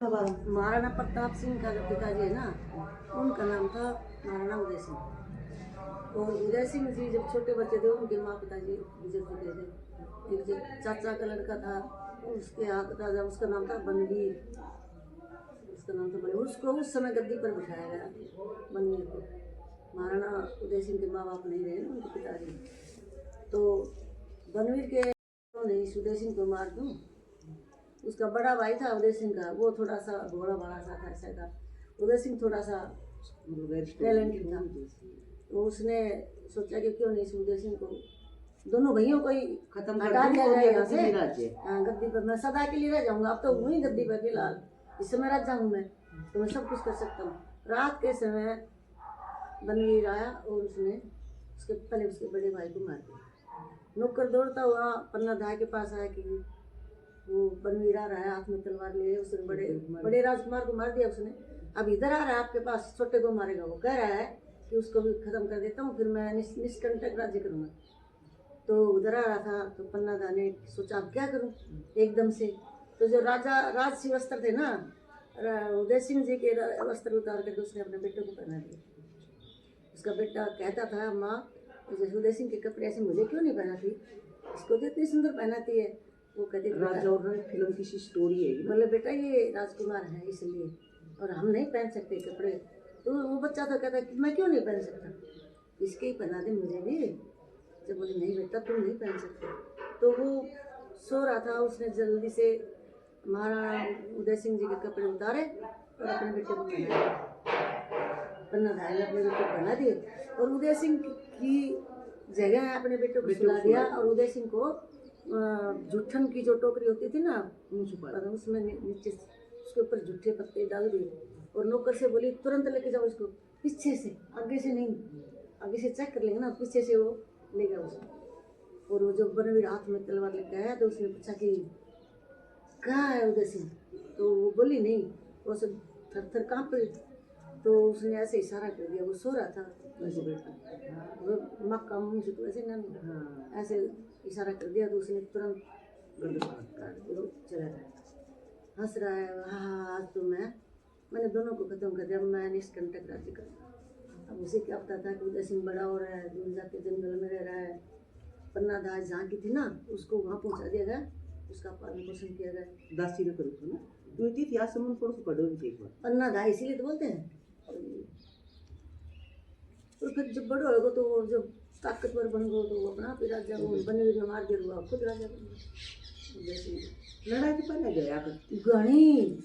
महाराणा प्रताप सिंह का जो पिताजी है ना, उनका नाम था महाराणा उदय सिंह। और उदय सिंह जी जब छोटे बच्चे थे उनके माँ पिताजी गुजर चुके थे। एक जो चाचा का लड़का था उसके हाथ राजा, उसका नाम था बनवीर, उसका नाम था बनवीर। उसको उस समय गद्दी पर बिठाया गया बनवीर को। महाराणा उदय सिंह के माँ बाप नहीं रहे ना उनके पिताजी, तो बनवीर के इस उदय सिंह को मार दूँ। उसका बड़ा भाई था उदय सिंह का, वो थोड़ा सा भोला भाला सा था, ऐसा था। उदय सिंह थोड़ा सा टैलेंटेड था, तो उसने सोचा कि क्यों नहीं इस उदय सिंह को, दोनों भाइयों को ही खत्म हटा दिया जाए यहाँ से। हाँ, गद्दी पर मैं सदा के लिए रह जाऊंगा। अब तो हूँ ही गद्दी पर फिलहाल, इस समय राजा हूँ मैं, तो मैं सब कुछ कर सकता हूँ। रात के समय बनवीर आया और उसने उसके पहले उसके बड़े भाई को मार दिया। नौकर दौड़ता हुआ पन्ना दाई के पास आया कि वो बनवीर आ रहा है, हाथ में तलवार लिए, उसने बड़े राजकुमार को मार दिया उसने। अब इधर आ रहा है आपके पास, छोटे को मारेगा। वो कह रहा है कि उसको भी खत्म कर देता हूँ, फिर मैं निष्कंटक राज्य करूँगा। तो उधर आ रहा था, तो पन्नादा ने सोचा अब क्या करूँ एकदम से। तो जो राजा राजसी वस्त्र थे ना, उदय सिंह जी के वस्त्र उतार करके उसने अपने बेटे को पहना दिया। उसका बेटा कहता था, माँ जैसे उदय सिंह के कपड़े ऐसे मुझे क्यों नहीं पहनाती, इसको तो इतनी सुंदर पहनाती है। वो कहते राजा और फिल्म की स्टोरी है, बोले बेटा ये राजकुमार है इसलिए, और हम नहीं पहन सकते कपड़े। तो वो बच्चा तो कहता कि मैं क्यों नहीं पहन सकता, इसके ही पहना दे मुझे भी। जब बोले नहीं बेटा तुम नहीं पहन सकते। तो वो सो रहा था, उसने जल्दी से महाराणा उदय सिंह जी के कपड़े उतारे और अपने बेटे को पहना दिए। पन्ना धाय ने अपने बेटे को पहना दिए और उदय सिंह की जगह अपने बेटे को सुला दिया। और उदय सिंह को जूठन की जो टोकरी होती थी ना, उसमें नीचे उसके ऊपर जूठे पत्ते डाल दिए और नौकर से बोली तुरंत लेके जाओ इसको, पीछे से, आगे से नहीं, आगे से चेक कर लेंगे ना, पीछे से वो ले गया उसको। और वो जब बनवीर हाथ में तलवार लेके आया तो उसने पूछा कि कहाँ है उदय सिंह, तो वो बोली नहीं, वो सब थर थर काँप पड़ी। तो उसने ऐसे इशारा कर दिया, वो सो रहा था वैसे बेटा, वो मक्का मुँह से तो ऐसे ना ऐसे इशारा कर दिया, तो उसने तुरंत चला गया। हंस रहा है, हाँ आज तो मैंने दोनों को खत्म कर दिया, मैं निष्कंटक राज्य करूँगा। अब उसे क्या पता था कि उदय सिंह बड़ा हो रहा है, दूर जाके जंगल में रह रहा है। पन्ना दास जहाँ की थी ना, उसको वहाँ पहुँचा दिया गया, उसका पालन पोषण किया गया। दासी का करूँ ना तो इतिहास में थोड़ा सा पढ़ो पन्ना दास इसीलिए तो बोलते हैं। और फिर जब बड़े होगा तो वो जब ताकतवर बन गए तो वो अपना फिर राजा बनवीर ने मार दिया, खुद राजा बन गए। लड़ाई के पहले गया घनी